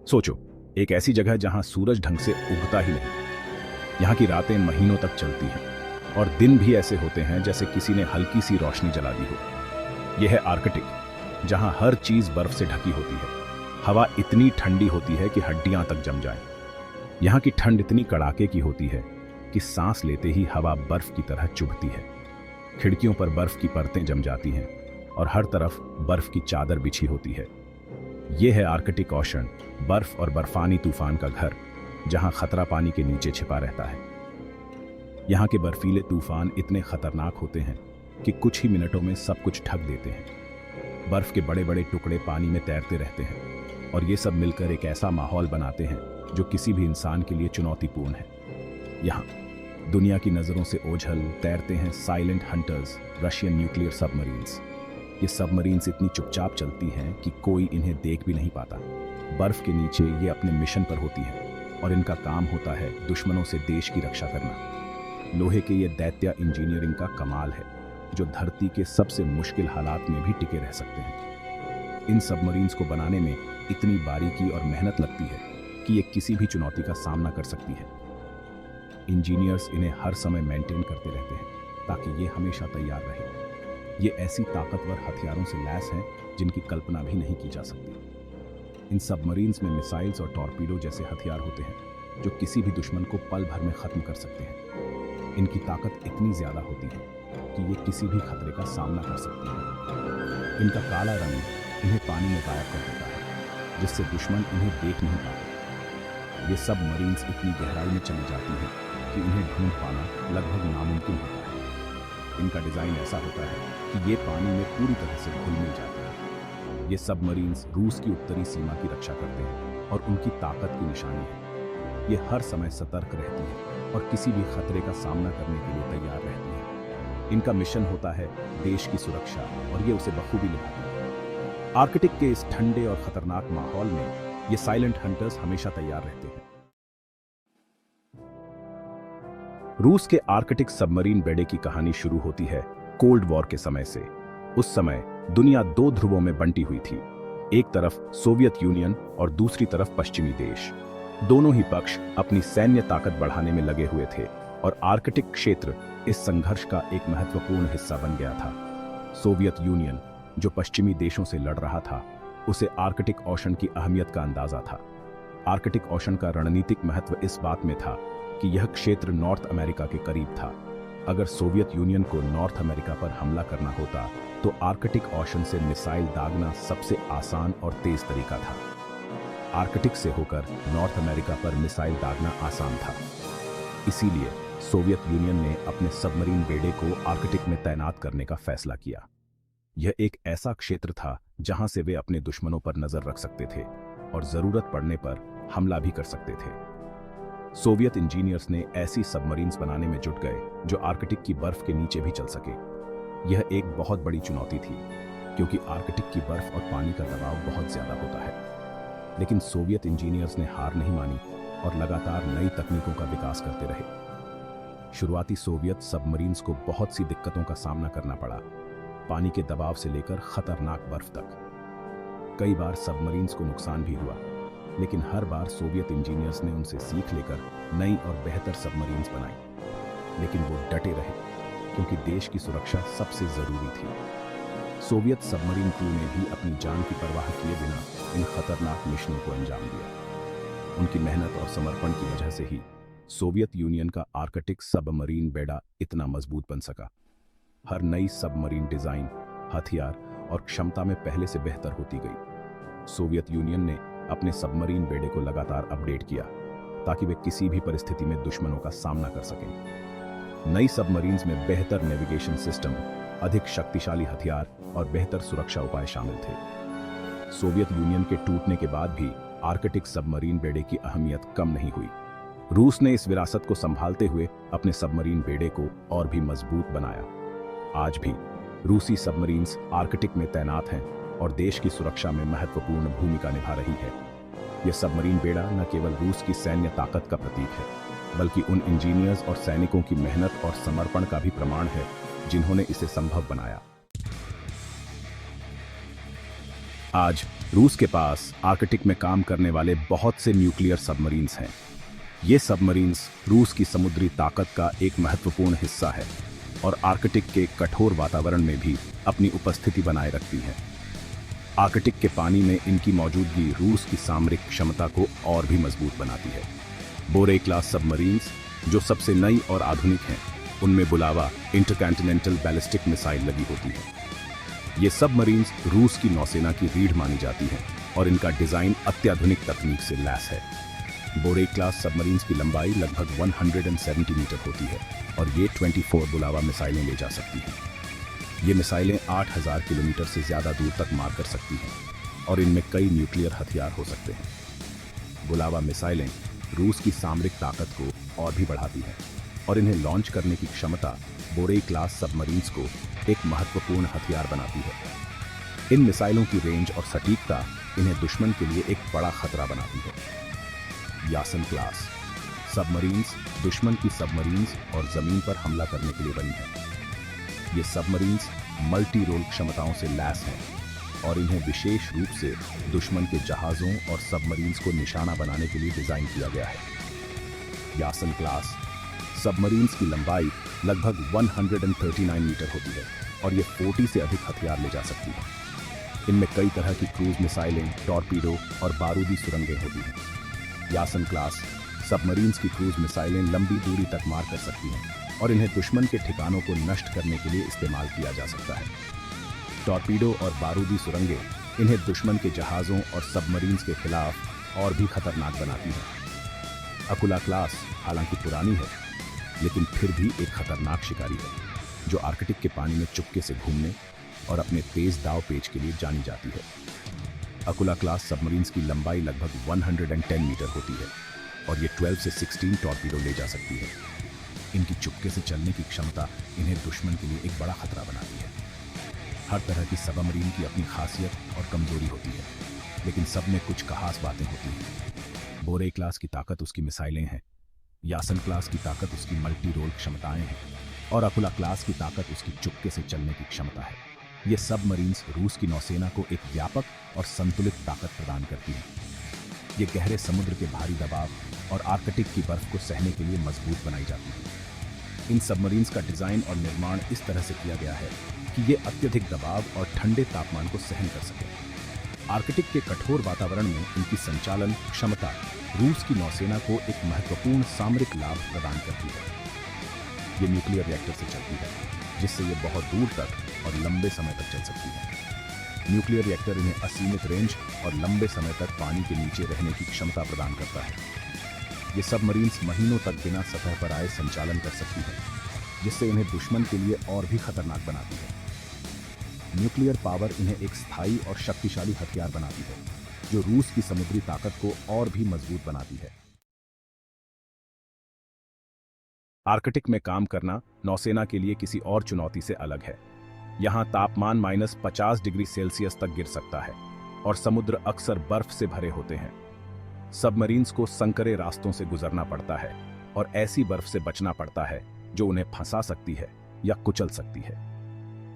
सोचो, एक ऐसी जगह जहां सूरज ढंग से उगता ही नहीं। यहाँ की रातें महीनों तक चलती हैं और दिन भी ऐसे होते हैं जैसे किसी ने हल्की सी रोशनी जला दी हो। यह है आर्कटिक, जहां हर चीज बर्फ से ढकी होती है। हवा इतनी ठंडी होती है कि हड्डियां तक जम जाएं। यहाँ की ठंड इतनी कड़ाके की होती है कि सांस लेते ही हवा बर्फ की तरह चुभती है। खिड़कियों पर बर्फ की परतें जम जाती हैं और हर तरफ बर्फ की चादर बिछी होती है। यह है आर्कटिक ओशन, बर्फ और बर्फानी तूफान का घर, जहां खतरा पानी के नीचे छिपा रहता है। यहाँ के बर्फीले तूफान इतने खतरनाक होते हैं कि कुछ ही मिनटों में सब कुछ ढक देते हैं। बर्फ के बड़े बड़े टुकड़े पानी में तैरते रहते हैं और ये सब मिलकर एक ऐसा माहौल बनाते हैं जो किसी भी इंसान के लिए चुनौतीपूर्ण है। यहाँ दुनिया की नज़रों से ओझल तैरते हैं silent hunters, Russian nuclear submarines. ये सबमरीन्स इतनी चुपचाप चलती हैं कि कोई इन्हें देख भी नहीं पाता। बर्फ के नीचे ये अपने मिशन पर होती हैं और इनका काम होता है दुश्मनों से देश की रक्षा करना। लोहे के ये दैत्य इंजीनियरिंग का कमाल है, जो धरती के सबसे मुश्किल हालात में भी टिके रह सकते हैं। इन सबमरीन्स को बनाने में इतनी बारीकी और मेहनत लगती है कि ये किसी भी चुनौती का सामना कर सकती है। इंजीनियर्स इन्हें हर समय मेंटेन करते रहते हैं ताकि ये हमेशा तैयार रहे। ये ऐसी ताकतवर हथियारों से लैस हैं जिनकी कल्पना भी नहीं की जा सकती। इन सबमरीन्स में मिसाइल्स और टॉर्पीडो जैसे हथियार होते हैं जो किसी भी दुश्मन को पल भर में खत्म कर सकते हैं। इनकी ताकत इतनी ज्यादा होती है कि ये किसी भी खतरे का सामना कर सकती हैं। इनका काला रंग इन्हें पानी में गायब कर देता है, जिससे दुश्मन इन्हें देख नहीं पाते। ये सबमरीन्स इतनी गहराई में चली जाती हैं कि इन्हें ढूंढ पाना लगभग नामुमकिन होता है। इनका डिजाइन ऐसा होता है कि ये पानी में पूरी तरह से घुल मिल जाते हैं। ये सबमरीन्स रूस की उत्तरी सीमा की रक्षा करते हैं और उनकी ताकत की निशानी है। ये हर समय सतर्क रहती है और किसी भी खतरे का सामना करने के लिए तैयार रहती है। इनका मिशन होता है देश की सुरक्षा और ये उसे बखूबी निभाती है। आर्कटिक के इस ठंडे और खतरनाक माहौल में ये साइलेंट हंटर्स हमेशा तैयार रहते हैं। रूस के आर्कटिक सबमरीन बेड़े की कहानी शुरू होती है कोल्ड वॉर के समय से। उस समय दुनिया दो ध्रुवों में बंटी हुई थी, एक तरफ सोवियत यूनियन और दूसरी तरफ पश्चिमी देश। दोनों ही पक्ष अपनी सैन्य ताकत बढ़ाने में लगे हुए थे और आर्कटिक क्षेत्र इस संघर्ष का एक महत्वपूर्ण हिस्सा बन गया था। सोवियत यूनियन, जो पश्चिमी देशों से लड़ रहा था, उसे आर्कटिक ओशन की अहमियत का अंदाजा था। आर्कटिक ओशन का रणनीतिक महत्व इस बात में था कि यह क्षेत्र नॉर्थ अमेरिका के करीब था। अगर सोवियत यूनियन को नॉर्थ अमेरिका पर हमला करना होता तो आर्कटिक ओशन से मिसाइल दागना सबसे आसान और तेज तरीका था। आर्कटिक से होकर नॉर्थ अमेरिका पर मिसाइल दागना आसान था। इसीलिए सोवियत यूनियन ने अपने सबमरीन बेड़े को आर्कटिक में तैनात करने का फैसला किया। यह एक ऐसा क्षेत्र था जहां से वे अपने दुश्मनों पर नजर रख सकते थे और जरूरत पड़ने पर हमला भी कर सकते थे। सोवियत इंजीनियर्स ने ऐसी सबमरीन्स बनाने में जुट गए जो आर्कटिक की बर्फ के नीचे भी चल सके। यह एक बहुत बड़ी चुनौती थी, क्योंकि आर्कटिक की बर्फ और पानी का दबाव बहुत ज्यादा होता है। लेकिन सोवियत इंजीनियर्स ने हार नहीं मानी और लगातार नई तकनीकों का विकास करते रहे। शुरुआती सोवियत सबमरीन्स को बहुत सी दिक्कतों का सामना करना पड़ा, पानी के दबाव से लेकर खतरनाक बर्फ तक। कई बार सबमरीन्स को नुकसान भी हुआ, लेकिन हर बार सोवियत इंजीनियर्स ने उनसे सीख लेकर नई और बेहतर सबमरीन्स बनाई। लेकिन वो डटे रहे, क्योंकि देश की सुरक्षा सबसे जरूरी थी। सोवियत सबमरीन क्रू ने भी अपनी जान की परवाह किए बिना इन खतरनाक मिशनों को अंजाम दिया। उनकी मेहनत और समर्पण की वजह से ही सोवियत यूनियन का आर्कटिक सबमरीन बेड़ा इतना मजबूत बन सका। हर नई सबमरीन डिजाइन, हथियार और क्षमता में पहले से बेहतर होती गई। सोवियत यूनियन ने अपने सबमरीन बेड़े को लगातार अपडेट किया ताकि वे किसी भी परिस्थिति में दुश्मनों का सामना कर सकें। नई सबमरीन्स में बेहतर नेविगेशन सिस्टम, अधिक शक्तिशाली हथियार और बेहतर सुरक्षा उपाय शामिल थे। सोवियत यूनियन के टूटने के बाद भी आर्कटिक सबमरीन बेड़े की अहमियत कम नहीं हुई। रूस ने इस विरासत को संभालते हुए अपने सबमरीन बेड़े को और भी मजबूत बनाया। आज भी रूसी सबमरीन्स आर्कटिक में तैनात हैं और देश की सुरक्षा में महत्वपूर्ण भूमिका निभा रही है। यह सबमरीन बेड़ा न केवल रूस की सैन्य ताकत का प्रतीक है, बल्कि उन इंजीनियर्स और सैनिकों की मेहनत और समर्पण का भी प्रमाण है जिन्होंने इसे संभव बनाया। आज रूस के पास आर्कटिक में काम करने वाले बहुत से न्यूक्लियर सबमरीन्स हैं। ये सबमरीन्स रूस की समुद्री ताकत का एक महत्वपूर्ण हिस्सा है और आर्कटिक के कठोर वातावरण में भी अपनी उपस्थिति बनाए रखती हैं। आर्कटिक के पानी में इनकी मौजूदगी रूस की सामरिक क्षमता को और भी मजबूत बनाती है। बोरे क्लास सबमरीन्स जो सबसे नई और आधुनिक हैं, उनमें बुलावा इंटरकॉन्टिनेंटल बैलिस्टिक मिसाइल लगी होती है। ये सबमरीन्स रूस की नौसेना की रीढ़ मानी जाती हैं और इनका डिजाइन अत्याधुनिक तकनीक से लैस है। बोरे क्लास सबमरीन्स की लंबाई लगभग 170 मीटर होती है और ये 24 बुलावा मिसाइलें ले जा सकती हैं। ये मिसाइलें 8000 किलोमीटर से ज़्यादा दूर तक मार कर सकती हैं और इनमें कई न्यूक्लियर हथियार हो सकते हैं। बुलावा मिसाइलें रूस की सामरिक ताकत को और भी बढ़ाती हैं और इन्हें लॉन्च करने की क्षमता बोरे क्लास सबमरीन्स को एक महत्वपूर्ण हथियार बनाती है। इन मिसाइलों की रेंज और सटीकता इन्हें दुश्मन के लिए एक बड़ा खतरा बनाती है। यासन क्लास सबमरीन्स दुश्मन की सबमरीन्स और जमीन पर हमला करने के लिए बनी है। ये सबमरीन्स मल्टी रोल क्षमताओं से लैस हैं और इन्हें विशेष रूप से दुश्मन के जहाज़ों और सबमरीन्स को निशाना बनाने के लिए डिज़ाइन किया गया है। यासन क्लास सबमरीन्स की लंबाई लगभग 139 मीटर होती है और ये 40 से अधिक हथियार ले जा सकती है। इनमें कई तरह की क्रूज मिसाइलें, टॉर्पीडो और बारूदी सुरंगें होती हैं। यासन क्लास सबमरीन्स की क्रूज मिसाइलें लंबी दूरी तक मार कर सकती हैं और इन्हें दुश्मन के ठिकानों को नष्ट करने के लिए इस्तेमाल किया जा सकता है। टॉर्पीडो और बारूदी सुरंगें इन्हें दुश्मन के जहाज़ों और सबमरीन्स के खिलाफ और भी खतरनाक बनाती हैं। अकुला क्लास हालांकि पुरानी है, लेकिन फिर भी एक खतरनाक शिकारी है जो आर्कटिक के पानी में चुपके से घूमने और अपने तेज दाव पेच के लिए जानी जाती है। अकुला क्लास सबमरीन्स की लंबाई लगभग 110 मीटर होती है और ये 12 से 16 टॉर्पीडो ले जा सकती है। इनकी चुपके से चलने की क्षमता इन्हें दुश्मन के लिए एक बड़ा खतरा बनाती है। हर तरह की सबमरीन की अपनी खासियत और कमजोरी होती है, लेकिन सब में कुछ खास बातें होती हैं। बोरे क्लास की ताकत उसकी मिसाइलें हैं, यासन क्लास की ताकत उसकी मल्टी रोल क्षमताएं हैं और अकुला क्लास की ताकत उसकी चुपके से चलने की क्षमता है। ये सबमरीन्स रूस की नौसेना को एक व्यापक और संतुलित ताकत प्रदान करती हैं। ये गहरे समुद्र के भारी दबाव और आर्कटिक की बर्फ को सहने के लिए मजबूत बनाई जाती है। इन सबमरीन्स का डिजाइन और निर्माण इस तरह से किया गया है कि ये अत्यधिक दबाव और ठंडे तापमान को सहन कर सके। आर्कटिक के कठोर वातावरण में इनकी संचालन क्षमता रूस की नौसेना को एक महत्वपूर्ण सामरिक लाभ प्रदान करती है। ये न्यूक्लियर रिएक्टर से चलती है, जिससे ये बहुत दूर तक और लंबे समय तक चल सकती है। न्यूक्लियर रिएक्टर इन्हें असीमित रेंज और लंबे समय तक पानी के नीचे रहने की क्षमता प्रदान करता है। ये सबमरीन्स महीनों तक बिना सतह पर आए संचालन कर सकती है, जिससे इन्हें दुश्मन के लिए और भी खतरनाक बनाती है। न्यूक्लियर पावर इन्हें एक स्थायी और शक्तिशाली हथियार बनाती है, जो रूस की समुद्री ताकत को और भी मजबूत बनाती है। आर्कटिक में काम करना नौसेना के लिए किसी और चुनौती से अलग है। यहाँ तापमान -50 डिग्री सेल्सियस तक गिर सकता है और समुद्र अक्सर बर्फ से भरे होते हैं। सबमरीन्स को संकरे रास्तों से गुजरना पड़ता है और ऐसी बर्फ से बचना पड़ता है जो उन्हें फंसा सकती है या कुचल सकती है।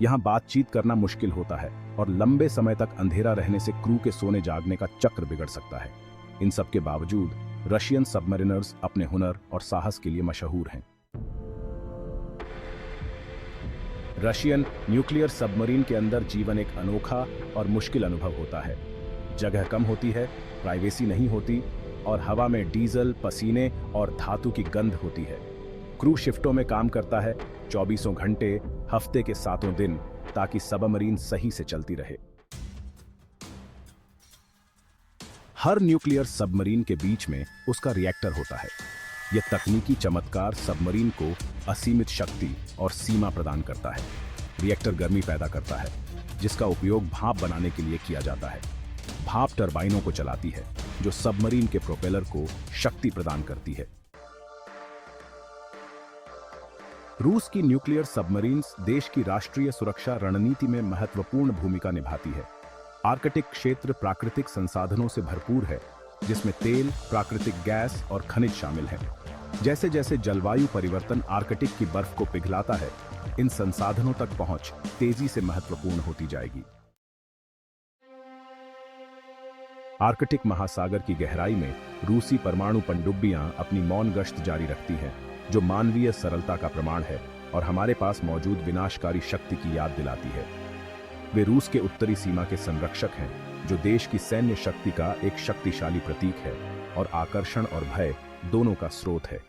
यहाँ बातचीत करना मुश्किल होता है और लंबे समय तक अंधेरा रहने से क्रू के सोने जागने का चक्र बिगड़ सकता है। इन सब के बावजूद रशियन सबमरीनर्स अपने हुनर और साहस के लिए मशहूर हैं। रशियन न्यूक्लियर सबमरीन के अंदर जीवन एक अनोखा और मुश्किल अनुभव होता है। जगह कम होती है, प्राइवेसी नहीं होती और हवा में डीजल, पसीने और धातु की गंध होती है। क्रू शिफ्टों में काम करता है, 24 घंटे, हफ्ते के 7 दिन, ताकि सबमरीन सही से चलती रहे। हर न्यूक्लियर सबमरीन के बीच में उसका रिएक्टर होता है। यह तकनीकी चमत्कार सबमरीन को असीमित शक्ति और सीमा प्रदान करता है। रिएक्टर गर्मी पैदा करता है, जिसका उपयोग भाप बनाने के लिए किया जाता है। भाप टरबाइनों को चलाती है, जो सबमरीन के प्रोपेलर को शक्ति प्रदान करती है। रूस की न्यूक्लियर सबमरीन्स देश की राष्ट्रीय सुरक्षा रणनीति में महत्वपूर्ण भूमिका निभाती है। आर्कटिक क्षेत्र प्राकृतिक संसाधनों से भरपूर है, जिसमें तेल, प्राकृतिक गैस और खनिज शामिल हैं। जैसे जैसे जलवायु परिवर्तन आर्कटिक की बर्फ को पिघलाता है, इन संसाधनों तक पहुंच तेजी से महत्वपूर्ण होती जाएगी। आर्कटिक महासागर की गहराई में रूसी परमाणु पनडुब्बियां अपनी मौन गश्त जारी रखती हैं, जो मानवीय सरलता का प्रमाण है और हमारे पास मौजूद विनाशकारी शक्ति की याद दिलाती है। वे रूस के उत्तरी सीमा के संरक्षक हैं, जो देश की सैन्य शक्ति का एक शक्तिशाली प्रतीक है और आकर्षण और भय दोनों का स्रोत है।